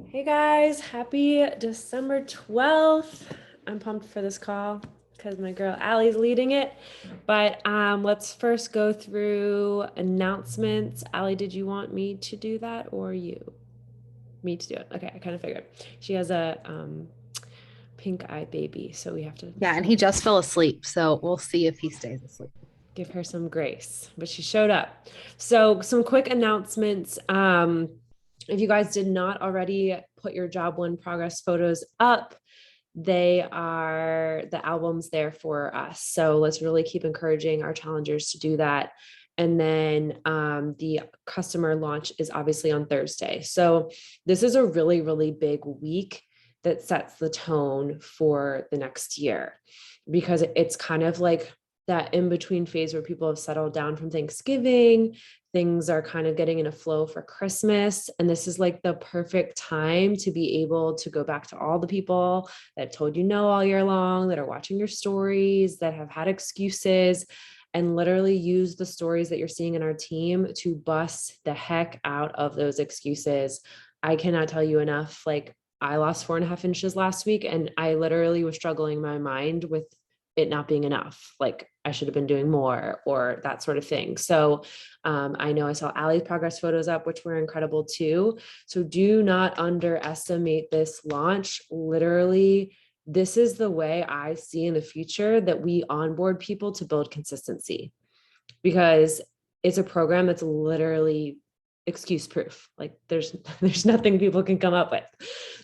Hey guys, happy December 12th. I'm pumped for this call because my girl Allie's leading it. But let's first go through announcements. Allie, did you want me to do that or you? Me to do it. Okay, I kind of figured. She has a pink eye baby, so we have to Yeah, and he just fell asleep, so we'll see if he stays asleep. give her some grace. But she showed up. So some quick announcements. If you guys did not already put your job one progress photos up, they are the albums there for us. So let's really keep encouraging our challengers to do that. And then the customer launch is obviously on Thursday. So this is a really, really big week that sets the tone for the next year because it's kind of like that in between phase where people have settled down from Thanksgiving. Things are kind of getting in a flow for Christmas. And this is like the perfect time to be able to go back to all the people that told you no all year long, that are watching your stories, that have had excuses, and literally use the stories that you're seeing in our team to bust the heck out of those excuses. I cannot tell you enough. Like, I lost 4.5 inches last week, and I literally was struggling in my mind with it not being enough. Like, I should have been doing more, or that sort of thing. So, I know I saw Allie's progress photos up, which were incredible too. So, do not underestimate this launch. Literally, this is the way I see in the future that we onboard people to build consistency, because it's a program that's literally excuse proof. Like, there's nothing people can come up with.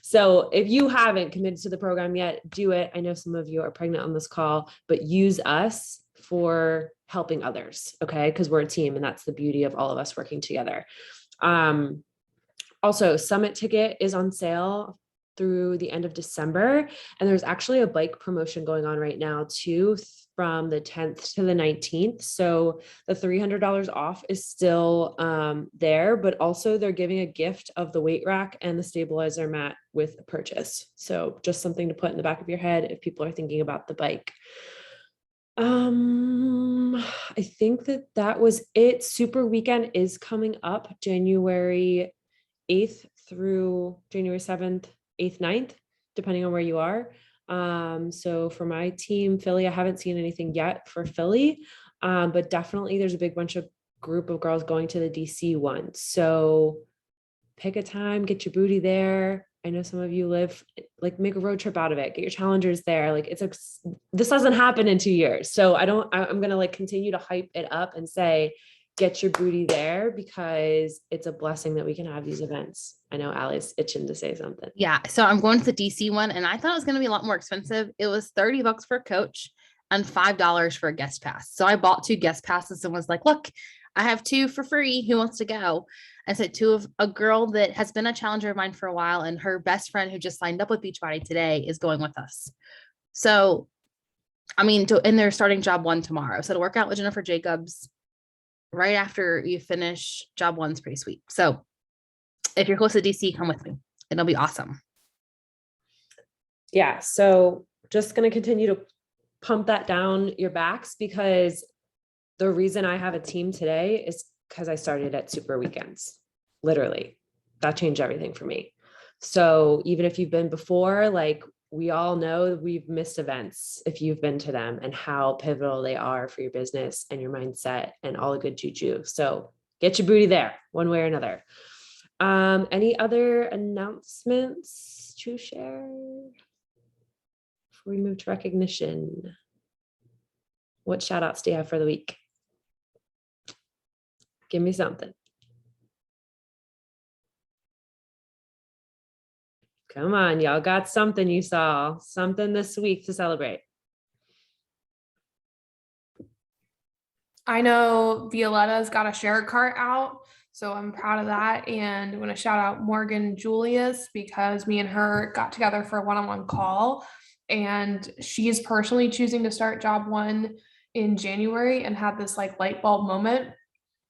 So if you haven't committed to the program yet, do it. I know some of you are pregnant on this call, but use us for helping others. Okay, because we're a team, and that's the beauty of all of us working together. um Also, Summit ticket is on sale through the end of December. And there's actually a bike promotion going on right now too, from the 10th to the 19th. So the $300 off is still there, but also they're giving a gift of the weight rack and the stabilizer mat with a purchase. So just something to put in the back of your head if people are thinking about the bike. I think that was it. Super weekend is coming up January 8th through January 7th, 8th, 9th, depending on where you are. So for my team, Philly, I haven't seen anything yet for Philly, but definitely there's a big bunch of group of girls going to the DC one. So pick a time, get your booty there. I know some of you live, like, make a road trip out of it, get your challengers there. Like, this doesn't happen in 2 years. So I'm going to like continue to hype it up and say, get your booty there, because it's a blessing that we can have these events. I know Allie's itching to say something. Yeah, so I'm going to the DC one, and I thought it was going to be a lot more expensive. It was $30 for a coach and $5 for a guest pass. So I bought two guest passes and was like, "Look, I have two for free. Who wants to go?" I said two of a girl that has been a challenger of mine for a while, and her best friend who just signed up with Beachbody today is going with us. So, I mean, and they're starting job one tomorrow. So to work out with Jennifer Jacobs right after you finish job one's pretty sweet. So if you're close to DC, come with me. It'll be awesome. Yeah. So just going to continue to pump that down your backs, because the reason I have a team today is because I started at Super Weekends. Literally, that changed everything for me. So even if you've been before, like, we all know we've missed events if you've been to them, and how pivotal they are for your business and your mindset and all the good juju. So get your booty there one way or another. Any other announcements to share before we move to recognition? What shout outs do you have for the week? Give me something. Come on, y'all got something you saw, something this week to celebrate. I know Violetta's got a share cart out, so I'm proud of that. And I want to shout out Morgan Julius because me and her got together for a one-on-one call, and she's personally choosing to start job one in January, and had this like light bulb moment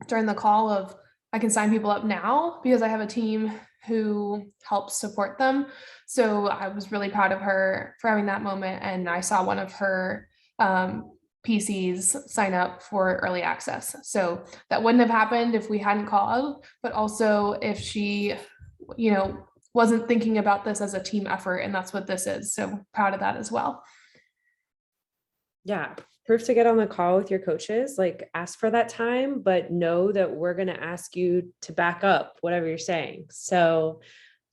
during the call of, I can sign people up now because I have a team who helps support them. So I was really proud of her for having that moment. And I saw one of her PCs sign up for early access. So that wouldn't have happened if we hadn't called, but also if she, wasn't thinking about this as a team effort, and that's what this is. So proud of that as well. Yeah. Proof to get on the call with your coaches, like ask for that time, but know that we're going to ask you to back up whatever you're saying. So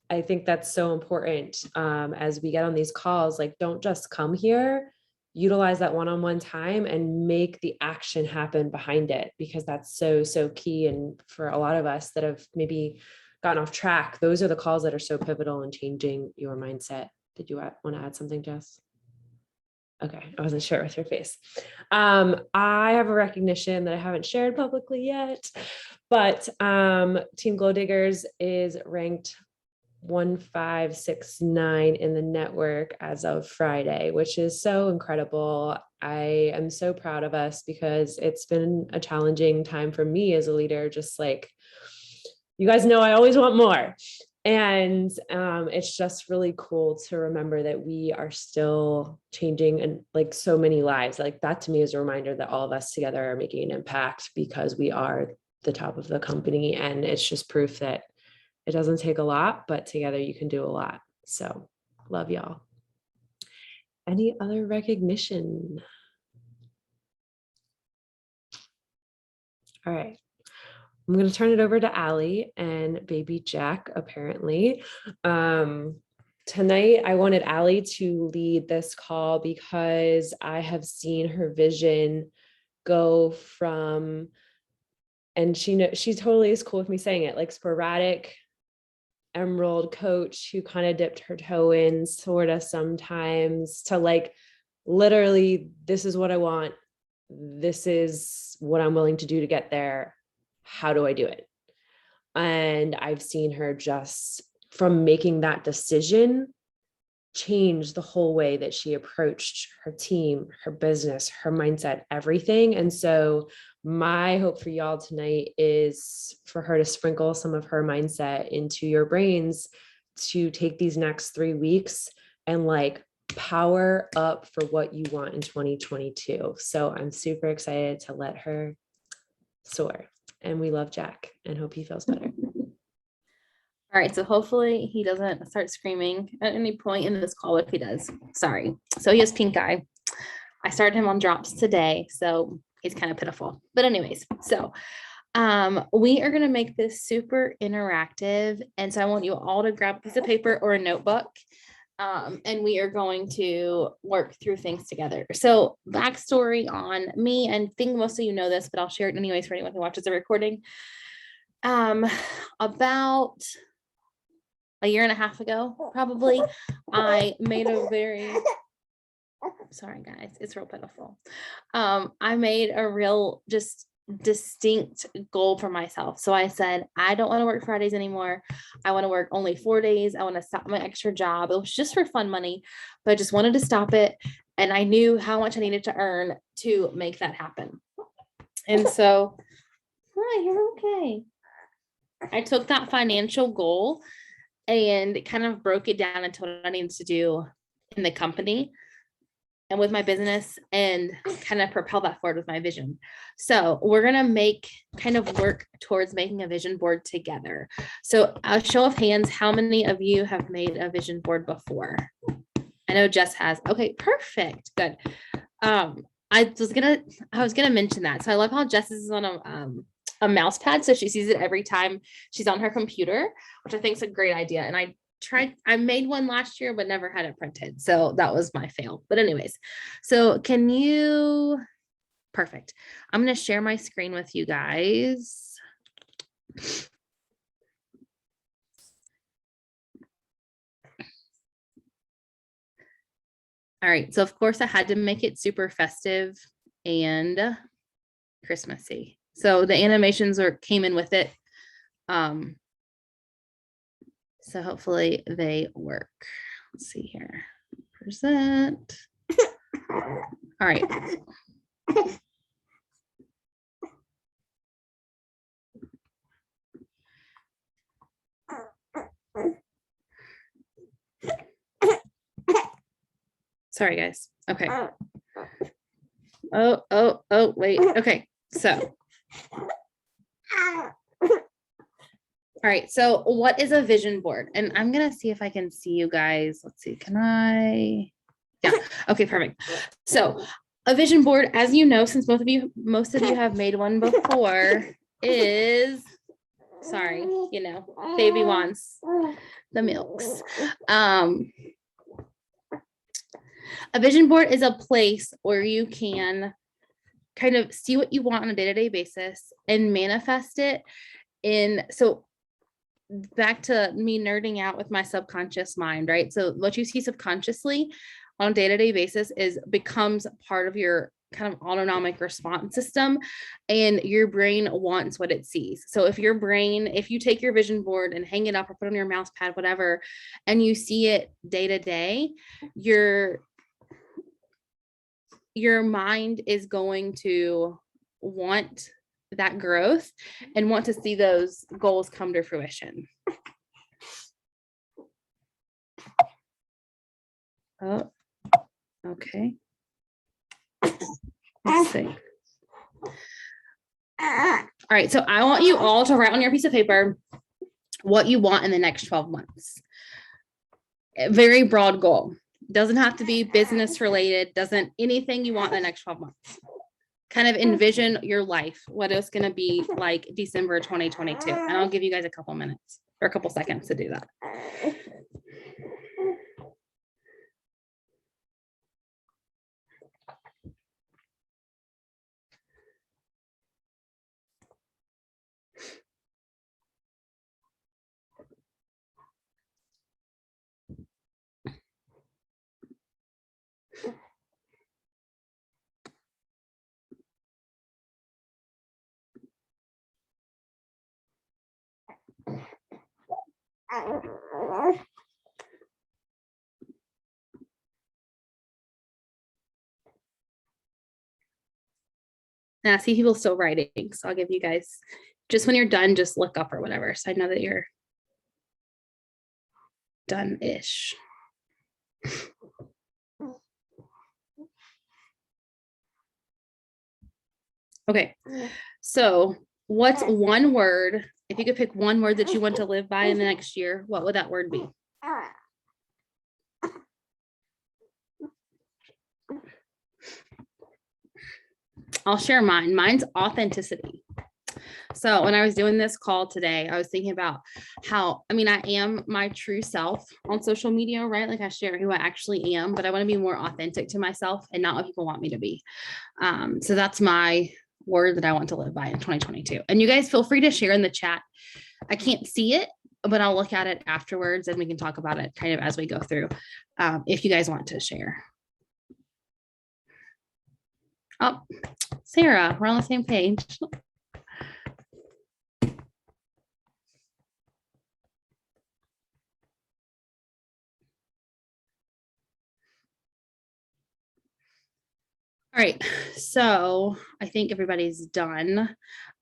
I think that's so important as we get on these calls, like don't just come here, utilize that one-on-one time and make the action happen behind it, because that's so, so key. And for a lot of us that have maybe gotten off track, those are the calls that are so pivotal in changing your mindset. Did you want to add something, Jess? Okay, I wasn't sure with your face. I have a recognition that I haven't shared publicly yet, but Team Glow Diggers is ranked 1569 in the network as of Friday, which is so incredible. I am so proud of us because it's been a challenging time for me as a leader. Just like, you guys know, I always want more. And it's just really cool to remember that we are still changing and like so many lives. Like that to me is a reminder that all of us together are making an impact because we are the top of the company. And it's just proof that it doesn't take a lot, but together you can do a lot. So love y'all. Any other recognition? All right. I'm going to turn it over to Allie and baby Jack, apparently. Tonight, I wanted Allie to lead this call because I have seen her vision go from, and she totally is cool with me saying it, like sporadic emerald coach who kind of dipped her toe in sort of sometimes, to like, literally, this is what I want. This is what I'm willing to do to get there. How do I do it? And I've seen her just from making that decision change the whole way that she approached her team, her business, her mindset, everything. And so my hope for y'all tonight is for her to sprinkle some of her mindset into your brains to take these next 3 weeks and like power up for what you want in 2022. So I'm super excited to let her soar. And we love Jack and hope he feels better. All right, so hopefully he doesn't start screaming at any point in this call. If he does, sorry. So he has pink eye. I started him on drops today, so he's kind of pitiful. But anyways, so we are going to make this super interactive. And so I want you all to grab a piece of paper or a notebook. And we are going to work through things together. So backstory on me, and I think most of you know this, but I'll share it anyways for anyone who watches the recording. About a year and a half ago, probably, I made a very, sorry guys, it's real pitiful. I made a real just distinct goal for myself. So I said, I don't want to work Fridays anymore. I want to work only 4 days. I want to stop my extra job. It was just for fun money, but I just wanted to stop it. And I knew how much I needed to earn to make that happen. And so, hi, you're okay. I took that financial goal and kind of broke it down into what I needed to do in the company and with my business, and kind of propel that forward with my vision. So we're going to work towards making a vision board together. So a show of hands, how many of you have made a vision board before? I know Jess has. Okay, perfect. Good. I was gonna mention that. So I love how Jess is on a mouse pad, so she sees it every time she's on her computer, which I think is a great idea. And I made one last year, but never had it printed. So that was my fail. But anyways, so perfect. I'm going to share my screen with you guys. All right. So of course I had to make it super festive and Christmassy. So the animations came in with it. So hopefully they work. Let's see here. Present. All right. Sorry, guys. Okay. Oh, wait. Okay. So All right. So what is a vision board? And I'm going to see if I can see you guys. Let's see. Can I? Yeah. Okay, perfect. So a vision board, as you know, since most of you have made one before, is, sorry, you know, baby wants the milks. A vision board is a place where you can kind of see what you want on a day-to-day basis and manifest it in, so back to me nerding out with my subconscious mind, right? So what you see subconsciously on a day-to-day basis becomes part of your kind of autonomic response system, and your brain wants what it sees. So if you take your vision board and hang it up or put it on your mouse pad, whatever, and you see it day to day, your mind is going to want that growth and want to see those goals come to fruition. Oh, okay. Let's see. All right, so I want you all to write on your piece of paper what you want in the next 12 months. A very broad goal. Doesn't have to be business related, anything you want in the next 12 months. Kind of envision your life, what it's going to be like December 2022. And I'll give you guys a couple minutes or a couple seconds to do that. And I see people still writing, so I'll give you guys, just when you're done, just look up or whatever, so I know that you're done-ish. Okay, so what's one word, if you could pick one word that you want to live by in the next year, what would that word be? I'll share mine. Mine's authenticity. So when I was doing this call today, I was thinking about how, I am my true self on social media, right? Like I share who I actually am, but I want to be more authentic to myself and not what people want me to be. So that's my word that I want to live by in 2022. And you guys feel free to share in the chat. I can't see it, but I'll look at it afterwards and we can talk about it kind of as we go through, if you guys want to share. Oh, Sarah, we're on the same page. All right, so I think everybody's done.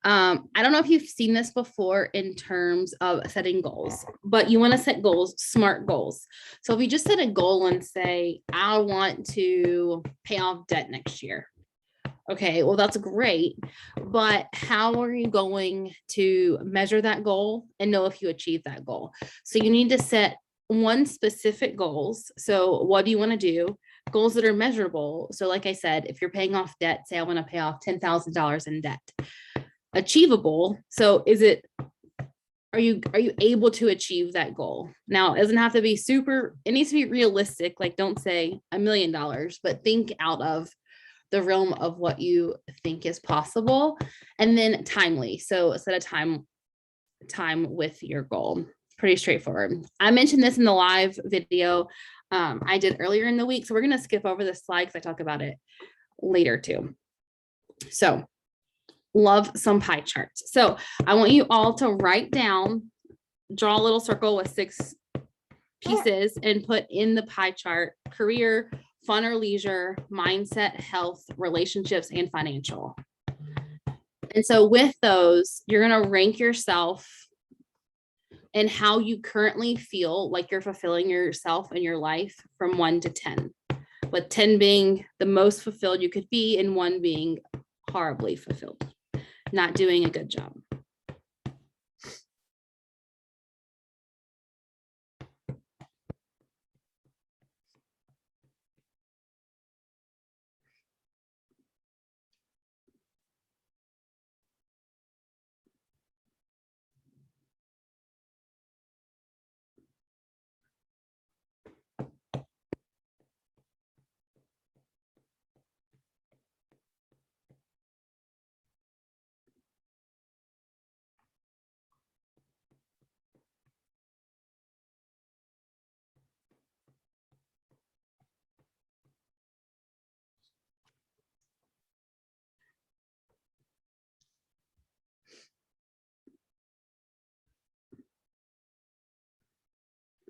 I don't know if you've seen this before in terms of setting goals, but you want to set goals, SMART goals. So if you just set a goal and say, I want to pay off debt next year. Okay, well, that's great, but how are you going to measure that goal and know if you achieve that goal? So you need to set one specific goals. So what do you want to do? Goals that are measurable. So like I said, if you're paying off debt, say I want to pay off $10,000 in debt. Achievable. So are you able to achieve that goal? Now, it doesn't have to be it needs to be realistic. Like don't say $1 million, but think out of the realm of what you think is possible. And then timely. So set a time with your goal. Pretty straightforward. I mentioned this in the live video I did earlier in the week. So we're going to skip over this slide because I talk about it later too. So love some pie charts. So I want you all to write down, draw a little circle with 6 pieces and put in the pie chart, career, fun or leisure, mindset, health, relationships, and financial. And so with those, you're going to rank yourself and how you currently feel like you're fulfilling yourself and your life from 1 to 10, with 10 being the most fulfilled you could be and 1 being horribly fulfilled, not doing a good job.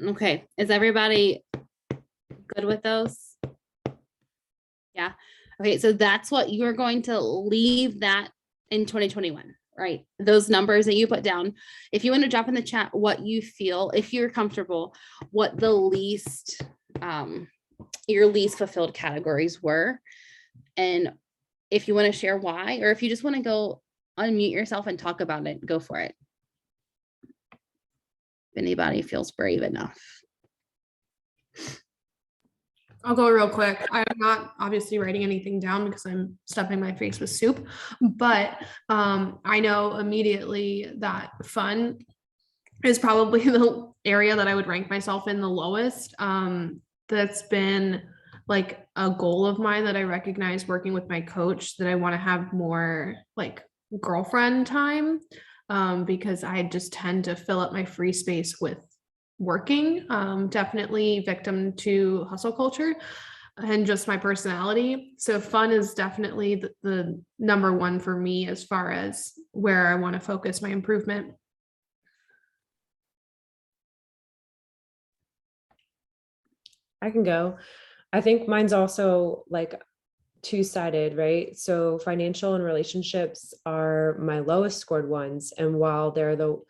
Okay. Is everybody good with those? Yeah. Okay. So that's what you're going to leave that in 2021, right? Those numbers that you put down. If you want to drop in the chat what you feel, if you're comfortable, what the least, your least fulfilled categories were. And if you want to share why, or if you just want to go unmute yourself and talk about it, go for it. If anybody feels brave enough. I'll go real quick. I'm not obviously writing anything down because I'm stuffing my face with soup, but I know immediately that fun is probably the area that I would rank myself in the lowest. That's been like a goal of mine that I recognize working with my coach, that I want to have more like girlfriend time, because I just tend to fill up my free space with working. Definitely victim to hustle culture and just my personality. So fun is definitely the number one for me as far as where I want to focus my improvement. I can go. I think mine's also like two-sided, right? So financial and relationships are my lowest scored ones. And while they're the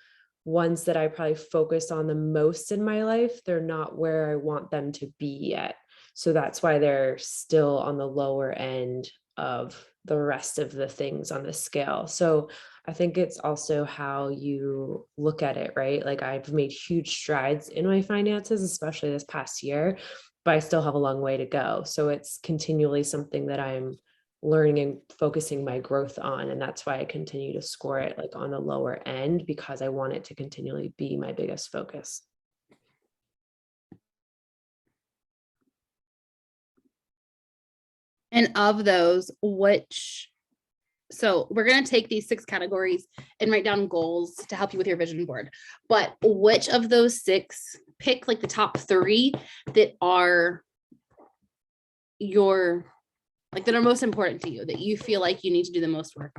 ones that I probably focus on the most in my life, they're not where I want them to be yet. So that's why they're still on the lower end of the rest of the things on the scale. So I think it's also how you look at it, right? Like I've made huge strides in my finances, especially this past year, but I still have a long way to go. So it's continually something that I'm learning and focusing my growth on. And that's why I continue to score it like on the lower end, because I want it to continually be my biggest focus. And of those, so we're going to take these 6 categories and write down goals to help you with your vision board. But which of those 6, pick like the top 3 that are that are most important to you, that you feel like you need to do the most work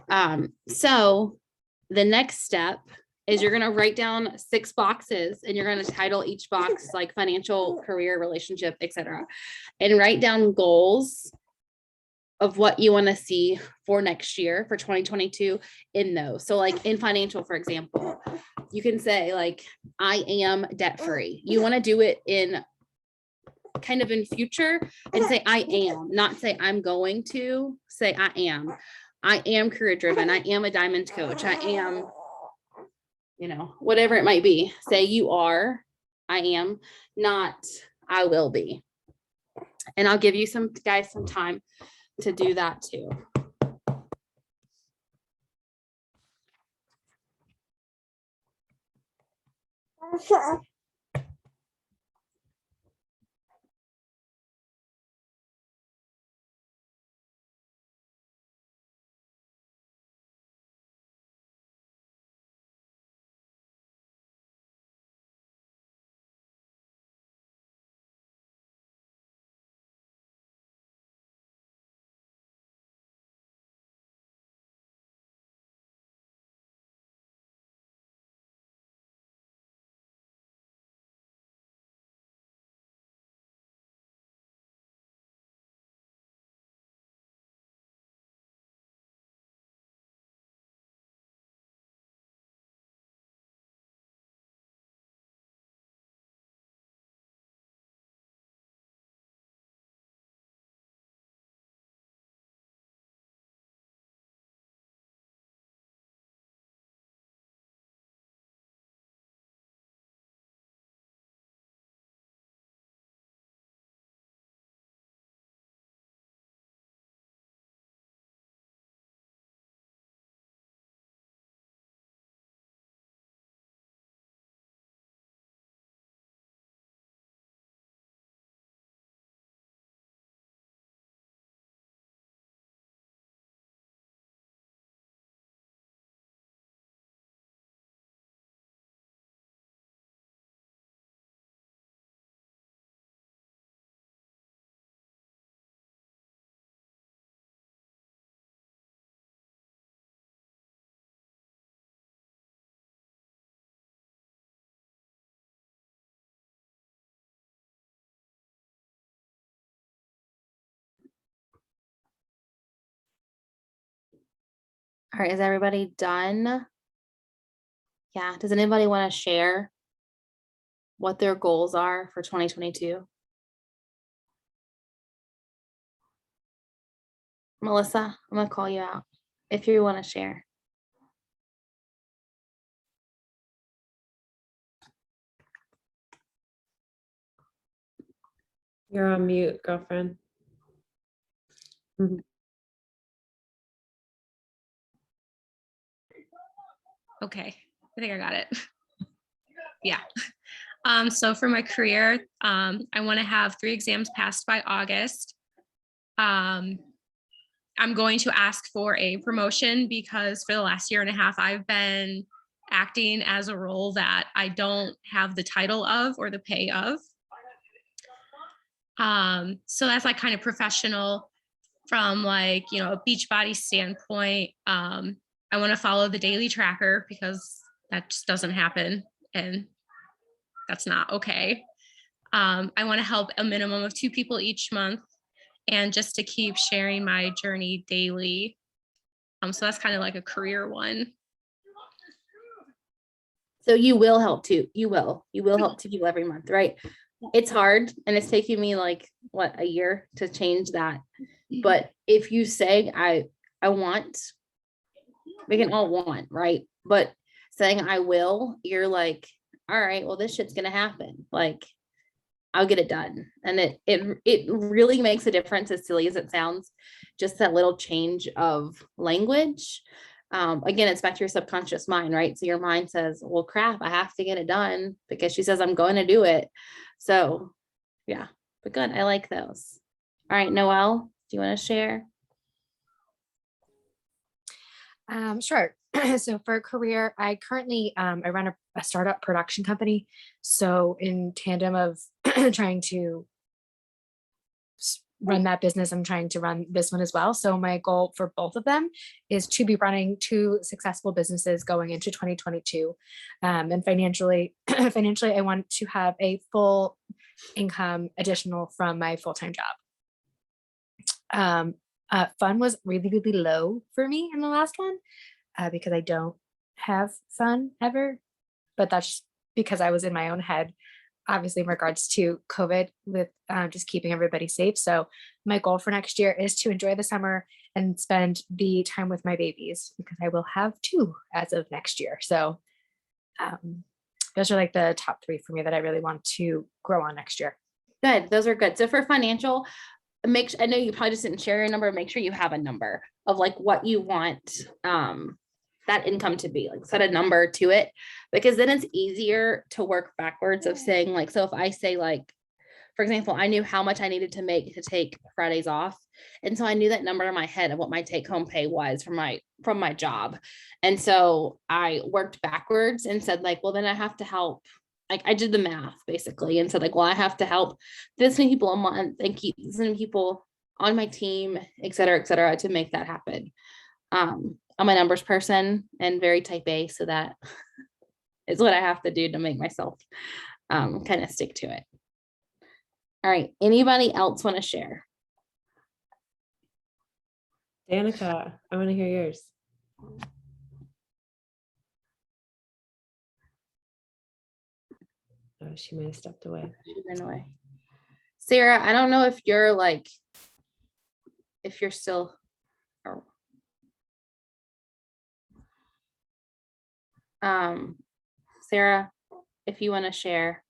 on. So the next step is you're going to write down 6 boxes, and you're going to title each box like financial, career, relationship, etc., and write down goals of what you want to see for next year, for 2022 in those. So like in financial, for example, you can say like, I am debt free. You want to do it in kind of in future and say, I am, not say I'm going to, say I am career driven. I am a diamond coach. I am, whatever it might be. Say you are, I am, not I will be. And I'll give you some time to do that too. All right, is everybody done? Yeah, does anybody want to share what their goals are for 2022? Melissa, I'm gonna call you out if you want to share. You're on mute, girlfriend. Mhm. Okay, I think I got it. Yeah. So for my career, I want to have 3 exams passed by August. I'm going to ask for a promotion because for the last year and a half, I've been acting as a role that I don't have the title of or the pay of. So that's like kind of professional from like, you know, a Beachbody standpoint. I want to follow the daily tracker because that just doesn't happen and that's not okay. I want to help a minimum of 2 people each month and just to keep sharing my journey daily. So that's kind of like a career one. So you will help too. You will help 2 people every month, right? It's hard and it's taking me like what, a year to change that. But if you say I want, we can all want, right? But saying I will, you're like, all right, well, this shit's gonna happen. Like, I'll get it done. And it really makes a difference, as silly as it sounds, just that little change of language. Again, it's back to your subconscious mind, right? So your mind says, well, crap, I have to get it done because she says I'm going to do it. So yeah, but good. I like those. All right, Noelle, do you want to share? Sure. So for a career, I currently I run a startup production company. So in tandem of trying to run that business, I'm trying to run this one as well. So my goal for both of them is to be running 2 successful businesses going into 2022. And financially, I want to have a full income additional from my full-time job. Fun was really, really low for me in the last one because I don't have fun ever, but that's because I was in my own head, obviously in regards to COVID with just keeping everybody safe. So my goal for next year is to enjoy the summer and spend the time with my babies because I will have 2 as of next year. So those are like the top 3 for me that I really want to grow on next year. Good. Those are good. So for financial, I know you probably just didn't share your number. Make sure you have a number of like what you want that income to be, like set a number to it, because then it's easier to work backwards of saying like, so if I say like, for example, I knew how much I needed to make to take Fridays off. And so I knew that number in my head of what my take home pay was from my job. And so I worked backwards and said like, well, then I have to help. Like I did the math basically and said like, well, I have to help this many people a month and keep this many people on my team, et cetera, to make that happen. I'm a numbers person and very type A, so that is what I have to do to make myself kind of stick to it. All right, anybody else want to share? Danica, I want to hear yours. Oh, she might have stepped away. She ran away. Sarah, I don't know if you're like, if you're still. Sarah, if you want to share,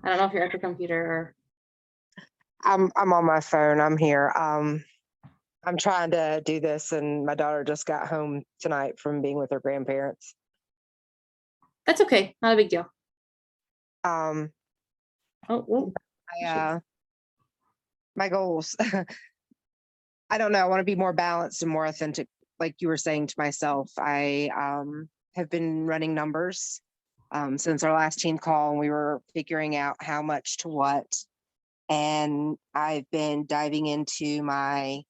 I don't know if you're at the computer or. I'm on my phone. I'm here. I'm trying to do this, and my daughter just got home tonight from being with her grandparents. That's okay, not a big deal. Um, Oh, whoa. My goals. I don't know. I want to be more balanced and more authentic, like you were saying to myself. I have been running numbers since our last team call, and we were figuring out how much to what. And I've been diving into my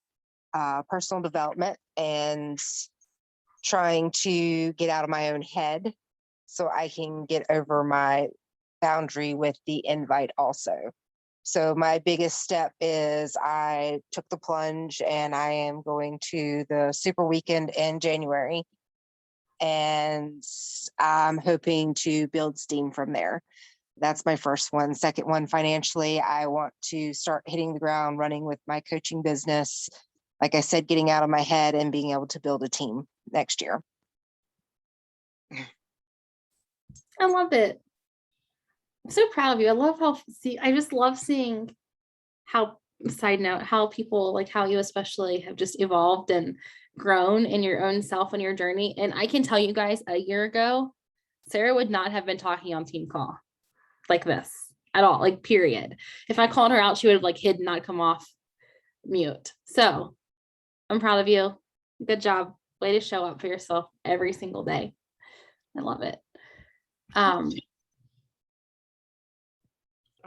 personal development and trying to get out of my own head so I can get over my boundary with the invite also. So my biggest step is I took the plunge and I am going to the super weekend in January and I'm hoping to build steam from there. That's my first one. Second one, financially, I want to start hitting the ground running with my coaching business. Like I said, getting out of my head and being able to build a team next year. I love it. I'm so proud of you. I love I just love seeing how, side note, how people like how you especially have just evolved and grown in your own self and your journey. And I can tell you guys, a year ago, Sarah would not have been talking on team call like this at all, like period. If I called her out, she would have like hid, not come off mute. So I'm proud of you. Good job. Way to show up for yourself every single day. I love it. I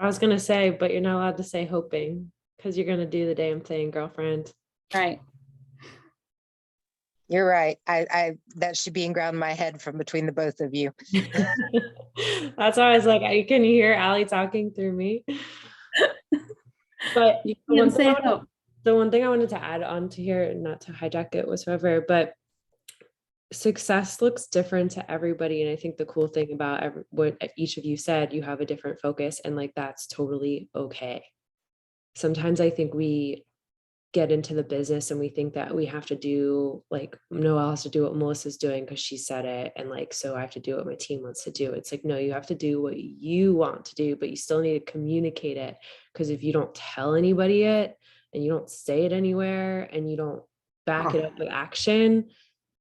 was gonna say, but you're not allowed to say hoping because you're gonna do the damn thing, girlfriend. Right. You're right. I that should be ingrained in my head from between the both of you. That's why I was like, can you hear Allie talking through me? But You the one can say hope. the one thing I wanted to add on to here, not to hijack it whatsoever, but success looks different to everybody. And I think the cool thing about what each of you said, you have a different focus, and like that's totally okay. Sometimes I think we get into the business and we think that we have to do, like, Noelle has to do what Melissa's doing because she said it, and like, so I have to do what my team wants to do. It's like, no, you have to do what you want to do, but you still need to communicate it, because if you don't tell anybody it and you don't say it anywhere and you don't back it up with action,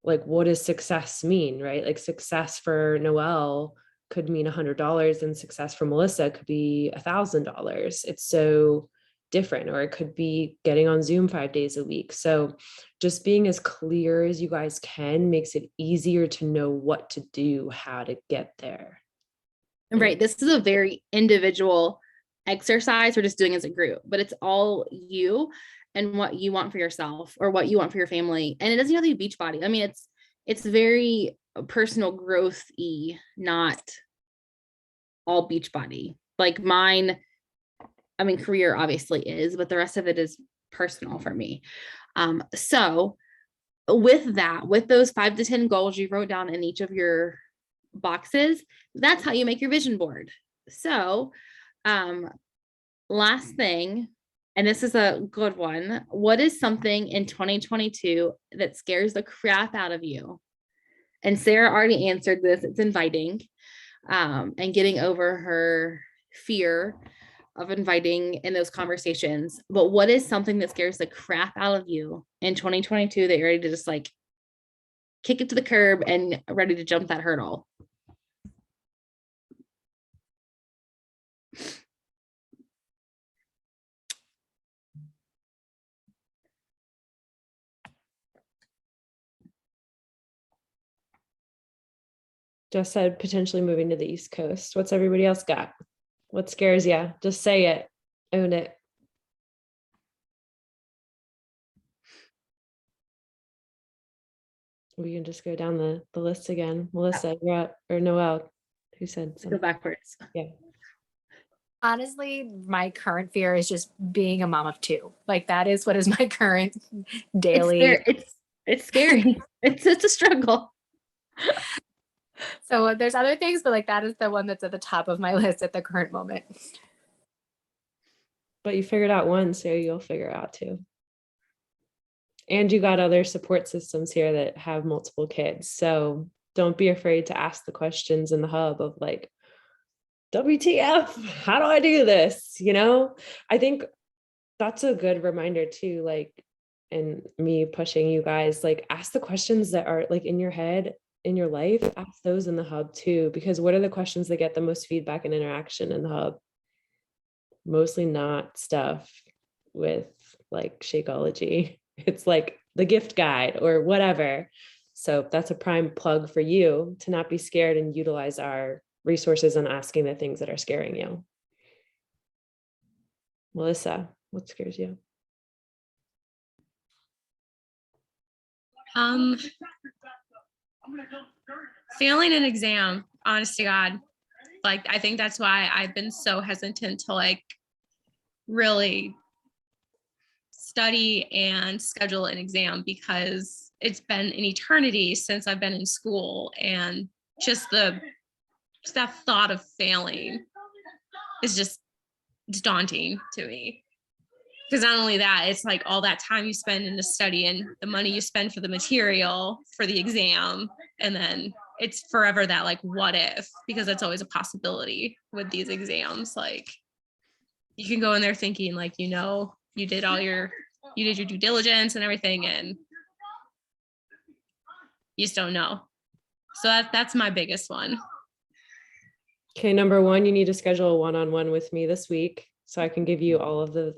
like, what does success mean, right? Like, success for Noelle could mean $100 and success for Melissa could be $1,000. It's so different. Or it could be getting on Zoom 5 days a week. So just being as clear as you guys can makes it easier to know what to do, how to get there. Right. This is a very individual exercise. We're just doing as a group, but it's all you and what you want for yourself or what you want for your family. And it doesn't have to be Beachbody. I mean, it's very personal growth-y, not all Beachbody. Like mine, I mean, career obviously is, but the rest of it is personal for me. So with that, with those 5 to 10 goals you wrote down in each of your boxes, that's how you make your vision board. So last thing, and this is a good one. What is something in 2022 that scares the crap out of you? And Sarah already answered this. It's inviting and getting over her fear of inviting in those conversations. But what is something that scares the crap out of you in 2022 that you're ready to just like kick it to the curb and ready to jump that hurdle? Just said potentially moving to the East Coast. What's everybody else got? What scares you? Just say it. Own it. We can just go down the list again. Melissa, you're up. Or Noelle, who said Go something? backwards. Yeah. Honestly, my current fear is just being a mom of 2. Like that is what is my current daily. It's scary. It's a struggle. So there's other things, but like that is the one that's at the top of my list at the current moment. But you figured out one, so you'll figure out 2. And you got other support systems here that have multiple kids. So don't be afraid to ask the questions in the hub of like, WTF, how do I do this? You know, I think that's a good reminder too, like, and me pushing you guys, like, ask the questions that are like in your head, in your life, ask those in the hub too, because what are the questions that get the most feedback and interaction in the hub? Mostly not stuff with like Shakeology. It's like the gift guide or whatever. So that's a prime plug for you to not be scared and utilize our resources on asking the things that are scaring you. Melissa, what scares you? Failing an exam, honest to God. Like, I think that's why I've been so hesitant to like really study and schedule an exam, because it's been an eternity since I've been in school, and just that thought of failing is just, it's daunting to me. Because not only that, it's like all that time you spend in the study and the money you spend for the material for the exam, and then it's forever that like what if, because it's always a possibility with these exams. Like you can go in there thinking like, you did your due diligence and everything, and you just don't know. So that's my biggest one. Okay, number one, you need to schedule a one-on-one with me this week so I can give you all of the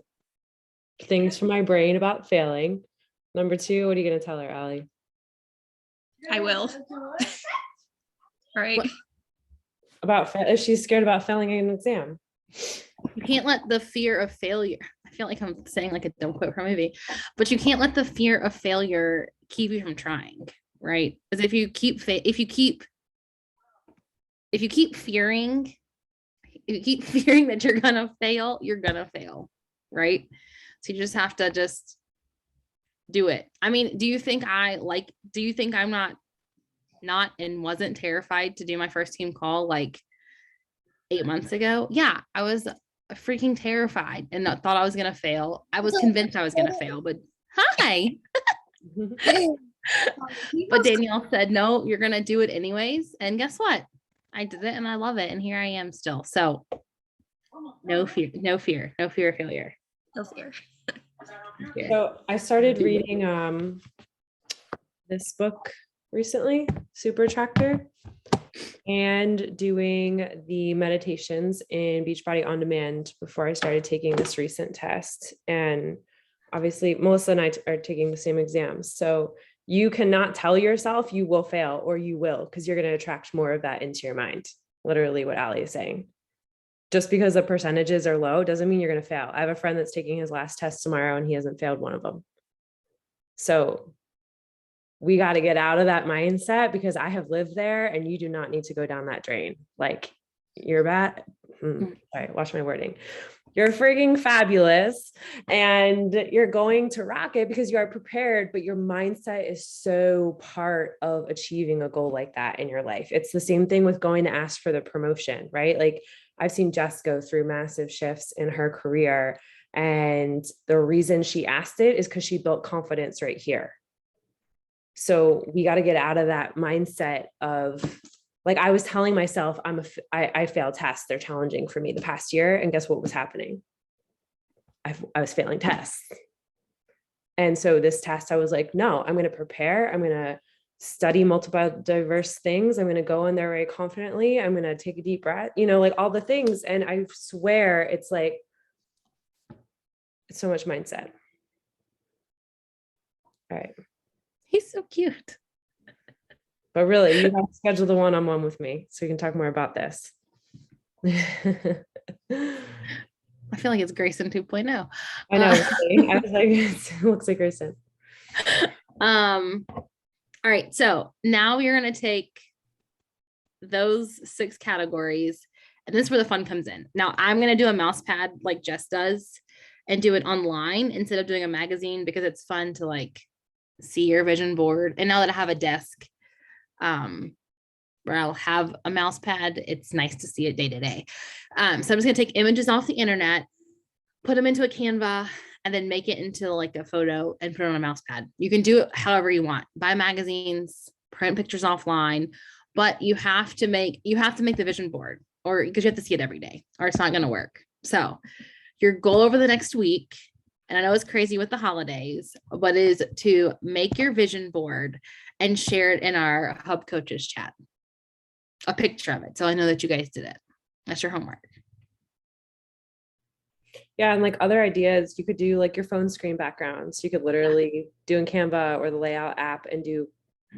things from my brain about failing. Number two, what are you going to tell her, Allie? I will. Right. About if she's scared about failing an exam. You can't let the fear of failure, I feel like I'm saying like a dumb quote from a movie, but you can't let the fear of failure keep you from trying, right? Because if you keep fearing that you're gonna fail, right? So you just have to just do it. I mean, do you think I'm not and wasn't terrified to do my first team call like 8 months ago? Yeah, I was freaking terrified and thought I was gonna fail. I was convinced I was gonna fail, but hi. But Danielle said, no, you're gonna do it anyways. And guess what? I did it and I love it. And here I am still. So no fear of failure. No fear. So I started reading this book recently, Super Tractor, and doing the meditations in Beachbody On Demand before I started taking this recent test. And obviously Melissa and I are taking the same exams. So you cannot tell yourself you will fail or you will, because you're going to attract more of that into your mind. Literally what Allie is saying. Just because the percentages are low doesn't mean you're going to fail. I have a friend that's taking his last test tomorrow and he hasn't failed one of them. So we got to get out of that mindset, because I have lived there and you do not need to go down that drain. Like you're bad. Sorry, watch my wording. You're freaking fabulous and you're going to rock it because you are prepared, but your mindset is so part of achieving a goal like that in your life. It's the same thing with going to ask for the promotion, right? Like I've seen Jess go through massive shifts in her career, and the reason she asked it is because she built confidence right here. So we got to get out of that mindset of, like I was telling myself, I failed tests. They're challenging for me the past year. And guess what was happening? I was failing tests. And so this test, I was like, no, I'm going to prepare. I'm going to study multiple diverse things. I'm going to go in there very confidently. I'm going to take a deep breath, like all the things. And I swear it's like, it's so much mindset. All right. He's so cute. But really, you have to schedule the one-on-one with me so we can talk more about this. I feel like it's Grayson 2.0. I know. I was like, it looks like Grayson. All right. So now we're going to take those 6 categories, and this is where the fun comes in. Now I'm going to do a mouse pad like Jess does and do it online instead of doing a magazine, because it's fun to like see your vision board. And now that I have a desk, where I'll have a mouse pad, it's nice to see it day to day. So I'm just gonna take images off the internet, put them into a Canva, and then make it into like a photo and put it on a mouse pad. You can do it however you want. Buy magazines, print pictures offline, but you have to make the vision board, or because you have to see it every day, or it's not gonna work. So your goal over the next week, and I know it's crazy with the holidays, but is to make your vision board and share it in our Hub Coaches chat. A picture of it. So I know that you guys did it. That's your homework. Yeah. And like other ideas, you could do like your phone screen backgrounds. You could literally do in Canva or the layout app and do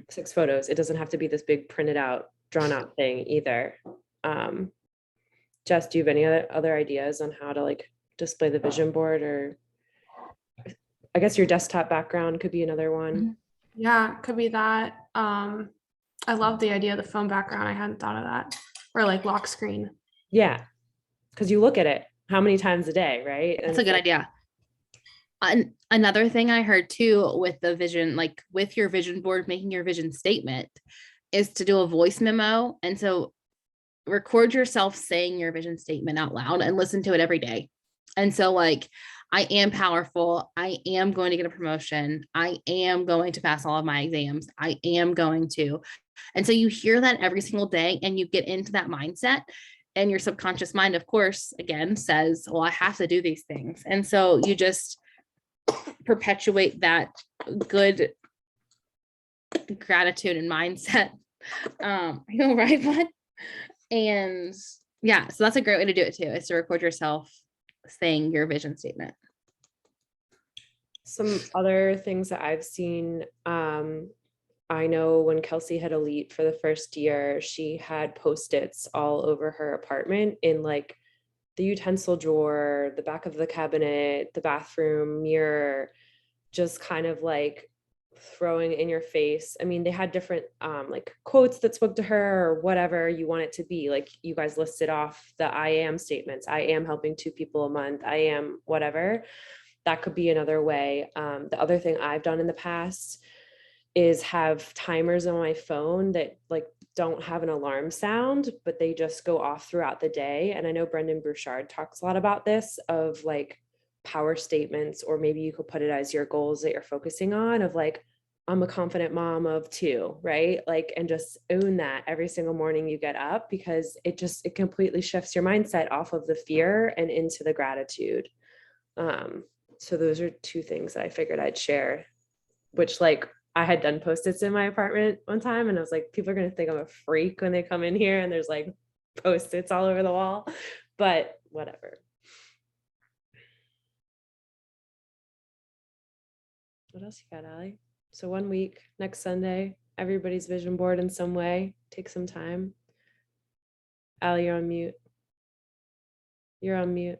6 photos. It doesn't have to be this big printed out, drawn out thing either. Jess, do you have any other ideas on how to like display the vision board? Or I guess your desktop background could be another one. Yeah, it could be that. I love the idea of the phone background. I hadn't thought of that. Or like lock screen. Yeah. Because you look at it how many times a day, right? That's a good idea. Another thing I heard too with the vision, like with your vision board, making your vision statement, is to do a voice memo. And so record yourself saying your vision statement out loud and listen to it every day. And so, like, I am powerful. I am going to get a promotion. I am going to pass all of my exams. I am going to. And so you hear that every single day and you get into that mindset. And your subconscious mind, of course, again says, well, I have to do these things. And so you just perpetuate that good gratitude and mindset. I know, right, bud? And yeah, so that's a great way to do it too, is to record yourself saying your vision statement. Some other things that I've seen, I know when Kelsey had Elite for the first year, she had Post-its all over her apartment in like the utensil drawer, the back of the cabinet, the bathroom mirror, just kind of like throwing in your face. I mean, they had different like quotes that spoke to her or whatever you want it to be. Like you guys listed off the I am statements. I am helping 2 people a month. I am whatever. That could be another way. The other thing I've done in the past is have timers on my phone that like don't have an alarm sound, but they just go off throughout the day. And I know Brendan Bouchard talks a lot about this, of like power statements, or maybe you could put it as your goals that you're focusing on, of like, I'm a confident mom of 2, right? Like, and just own that every single morning you get up, because it completely shifts your mindset off of the fear and into the gratitude. So those are 2 things that I figured I'd share, which like I had done Post-its in my apartment one time and I was like, people are going to think I'm a freak when they come in here and there's like Post-its all over the wall, but whatever. What else you got, Allie? So 1 week, next Sunday, everybody's vision board in some way. Take some time. Allie, you're on mute. You're on mute.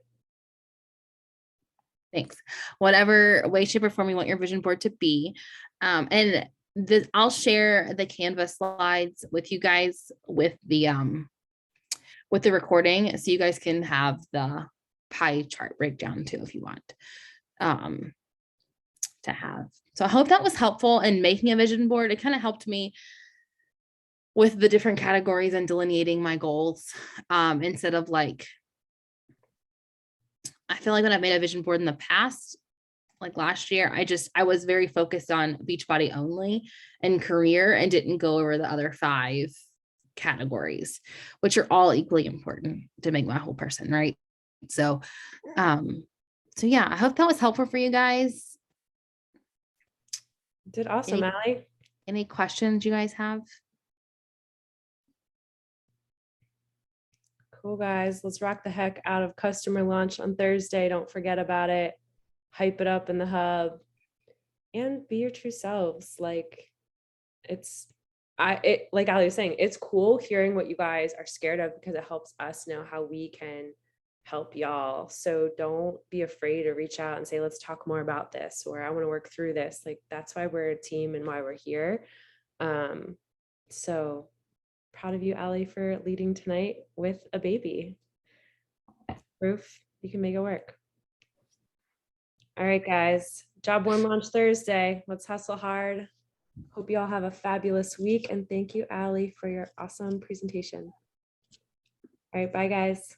Thanks. Whatever way, shape, or form you want your vision board to be. And I'll share the Canvas slides with you guys with the recording, so you guys can have the pie chart breakdown too if you want to have. So I hope that was helpful in making a vision board. It kind of helped me with the different categories and delineating my goals, instead of like, I feel like when I've made a vision board in the past, like last year, I was very focused on Beachbody only and career and didn't go over the other 5 categories, which are all equally important to make my whole person, right? So, yeah, I hope that was helpful for you guys. Did awesome, Allie. Any questions you guys have? Cool, guys. Let's rock the heck out of customer launch on Thursday. Don't forget about it. Hype it up in the hub and be your true selves. Like like Ali was saying, it's cool hearing what you guys are scared of, because it helps us know how we can help y'all. So don't be afraid to reach out and say, let's talk more about this, or I want to work through this. Like, that's why we're a team and why we're here. So proud of you, Allie, for leading tonight with a baby. Proof you can make it work. All right, guys. Job 1 launch Thursday. Let's hustle hard. Hope you all have a fabulous week. And thank you, Allie, for your awesome presentation. All right, bye, guys.